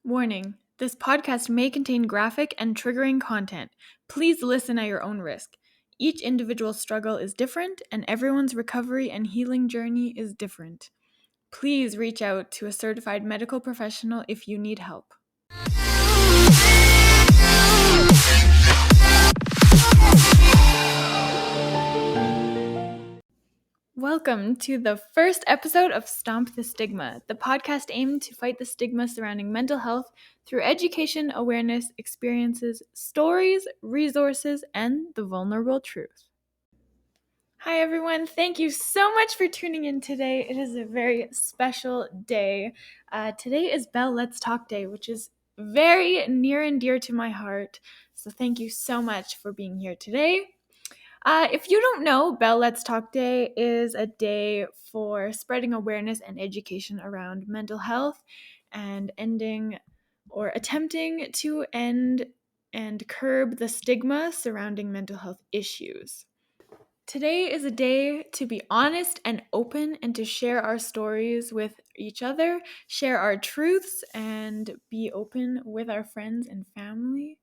Warning: this podcast may contain graphic and triggering content. Please listen at your own risk. Each individual struggle is different, and everyone's recovery and healing journey is different. Please reach out to a certified medical professional if you need help. Welcome to the first episode of Stomp the Stigma, the podcast aimed to fight the stigma surrounding mental health through education, awareness, experiences, stories, resources, and the vulnerable truth. Hi everyone, thank you so much for tuning in today. It is a very special day. Today is Belle Let's Talk Day, which is very near and dear to my heart. So thank you so much for being here today. If you don't know, Belle Let's Talk Day is a day for spreading awareness and education around mental health and ending or attempting to end and curb the stigma surrounding mental health issues. Today is a day to be honest and open and to share our stories with each other, share our truths, and be open with our friends and family.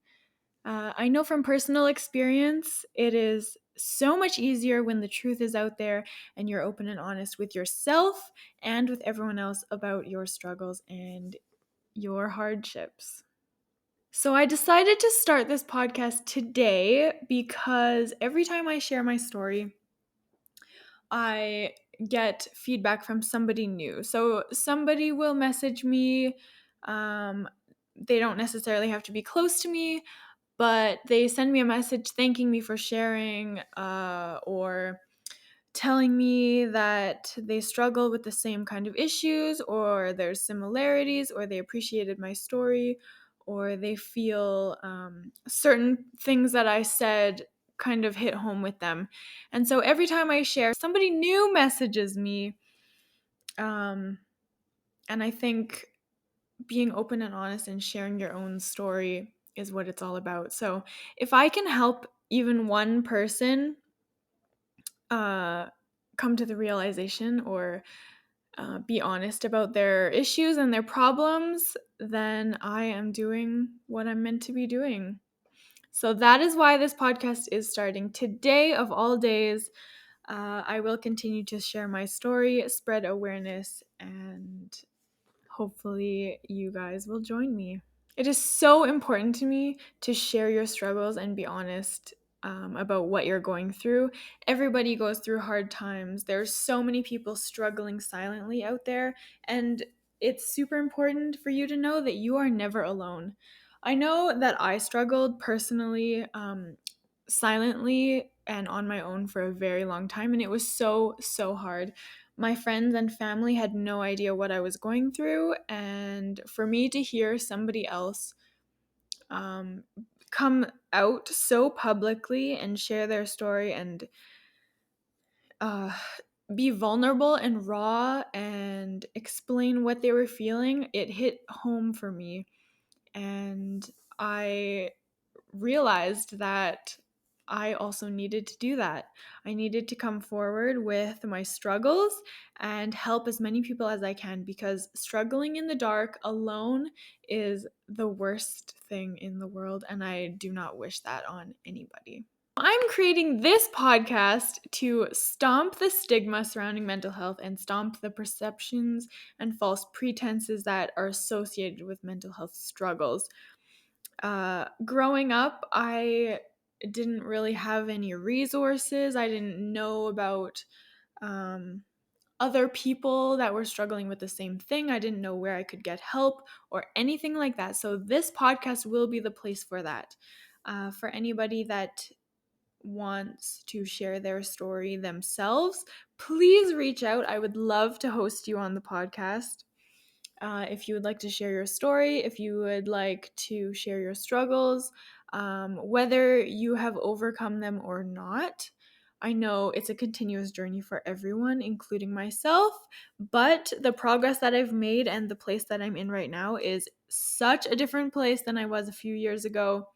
I know from personal experience, it is so much easier when the truth is out there and you're open and honest with yourself and with everyone else about your struggles and your hardships. So I decided to start this podcast today because every time I share my story, I get feedback from somebody new. So somebody will message me. They don't necessarily have to be close to me, but they send me a message thanking me for sharing or telling me that they struggle with the same kind of issues, or there's similarities, or they appreciated my story, or they feel certain things that I said kind of hit home with them. And so every time I share, somebody new messages me. And I think being open and honest and sharing your own story is what it's all about. So if I can help even one person come to the realization or be honest about their issues and their problems, then I am doing what I'm meant to be doing. So that is why this podcast is starting. Today, of all days, I will continue to share my story, spread awareness, and hopefully you guys will join me. It is so important to me to share your struggles and be honest about what you're going through. Everybody goes through hard times. There's so many people struggling silently out there, and it's super important for you to know that you are never alone. I know that I struggled personally, silently and on my own for a very long time, and it was so hard. My friends and family had no idea what I was going through, and for me to hear somebody else come out so publicly and share their story and be vulnerable and raw and explain what they were feeling, it hit home for me. And I realized that I also needed to do that. I needed to come forward with my struggles and help as many people as I can, because struggling in the dark alone is the worst thing in the world, and I do not wish that on anybody. I'm creating this podcast to stomp the stigma surrounding mental health and stomp the perceptions and false pretenses that are associated with mental health struggles. Growing up, I didn't really have any resources. I didn't know about other people that were struggling with the same thing. I didn't know where I could get help or anything like that. So this podcast will be the place for that. For anybody that wants to share their story themselves, please reach out. I would love to host you on the podcast. If you would like to share your story, if you would like to share your struggles, whether you have overcome them or not. I know it's a continuous journey for everyone, including myself, but the progress that I've made and the place that I'm in right now is such a different place than I was a few years ago,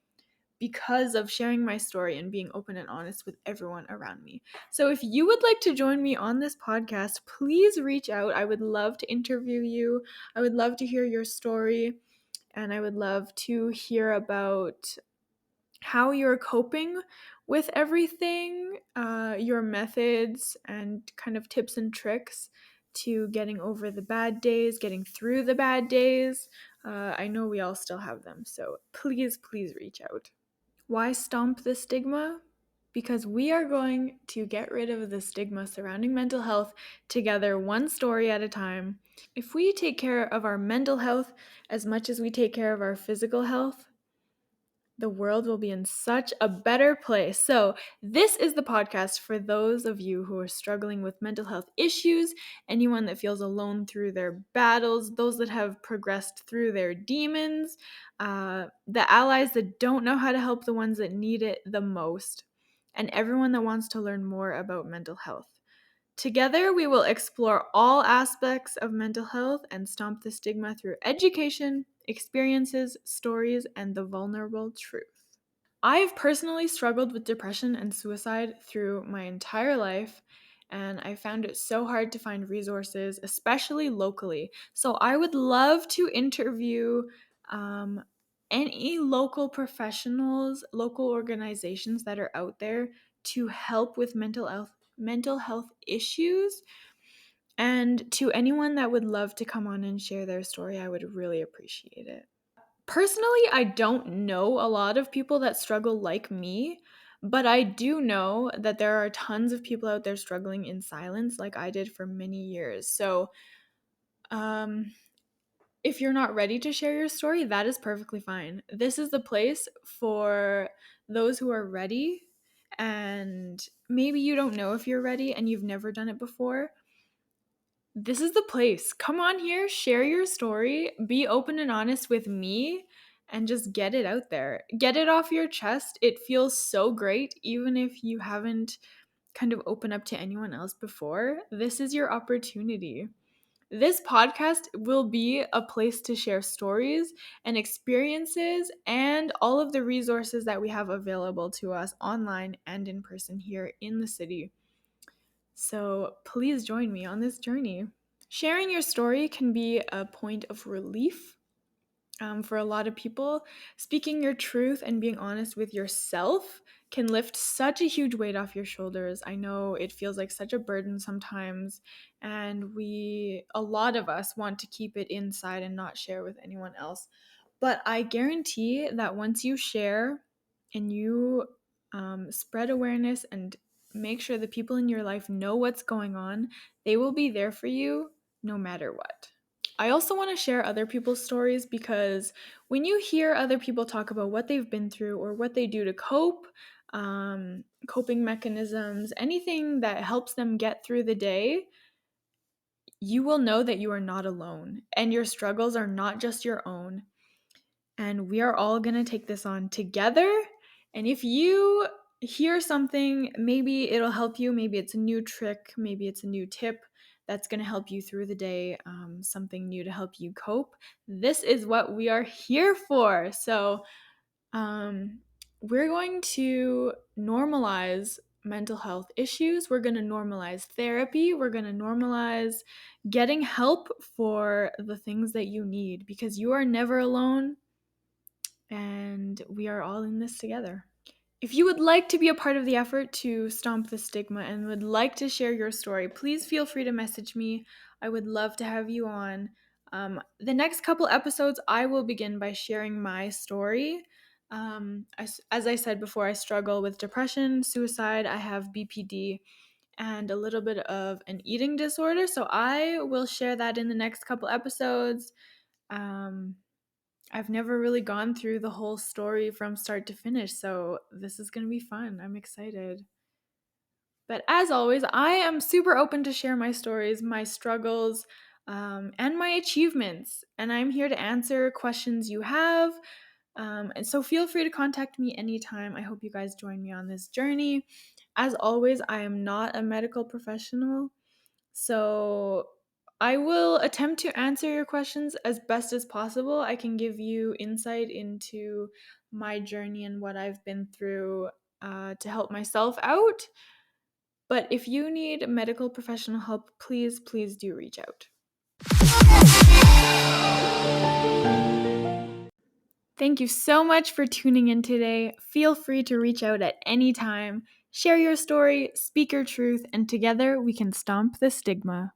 because of sharing my story and being open and honest with everyone around me. So if you would like to join me on this podcast, please reach out. I would love to interview you. I would love to hear your story. and I would love to hear about how you're coping with everything, your methods and kind of tips and tricks to getting over the bad days, getting through the bad days. I know we all still have them, so please reach out. Why stomp the stigma? Because we are going to get rid of the stigma surrounding mental health together, one story at a time. If we take care of our mental health as much as we take care of our physical health, the world will be in such a better place. So, this is the podcast for those of you who are struggling with mental health issues, anyone that feels alone through their battles, those that have progressed through their demons, the allies that don't know how to help the ones that need it the most, and everyone that wants to learn more about mental health. Together, we will explore all aspects of mental health and stomp the stigma through education, experiences, stories, and the vulnerable truth. I've personally struggled with depression and suicide through my entire life, and I found it so hard to find resources, especially locally. So I would love to interview any local professionals, local organizations that are out there to help with mental health issues. And to anyone that would love to come on and share their story, I would really appreciate it. Personally, I don't know a lot of people that struggle like me, but I do know that there are tons of people out there struggling in silence like I did for many years. So, um, if you're not ready to share your story, that is perfectly fine. This is the place for those who are ready, and maybe you don't know if you're ready and you've never done it before. This is the place. Come on here, share your story, be open and honest with me, and just get it out there. Get it off your chest. It feels so great, even if you haven't kind of opened up to anyone else before. This is your opportunity. This podcast will be a place to share stories and experiences and all of the resources that we have available to us online and in person here in the city. So please join me on this journey. Sharing your story can be a point of relief for a lot of people. Speaking your truth and being honest with yourself can lift such a huge weight off your shoulders. I know it feels like such a burden sometimes, and a lot of us want to keep it inside and not share with anyone else. But I guarantee that once you share and you spread awareness and make sure the people in your life know what's going on, they will be there for you no matter what. I also want to share other people's stories because when you hear other people talk about what they've been through or what they do to cope, coping mechanisms, anything that helps them get through the day, you will know that you are not alone and your struggles are not just your own. And we are all going to take this on together. And if you hear something, maybe it'll help you. Maybe it's a new trick. Maybe it's a new tip that's going to help you through the day, something new to help you cope. This is what we are here for. So, we're going to normalize mental health issues. We're going to normalize therapy. We're going to normalize getting help for the things that you need because you are never alone and we are all in this together. If you would like to be a part of the effort to stomp the stigma and would like to share your story, please feel free to message me. I would love to have you on. The next couple episodes, I will begin by sharing my story. As I said before, I struggle with depression, suicide, I have BPD, and a little bit of an eating disorder. So I will share that in the next couple episodes. I've never really gone through the whole story from start to finish, so this is going to be fun. I'm excited. But as always, I am super open to share my stories, my struggles, and my achievements. And I'm here to answer questions you have. And so feel free to contact me anytime. I hope you guys join me on this journey. As always, I am not a medical professional. So I will attempt to answer your questions as best as possible. I can give you insight into my journey and what I've been through to help myself out. But if you need medical professional help, please do reach out. Thank you so much for tuning in today. Feel free to reach out at any time. Share your story, speak your truth, and together we can stomp the stigma.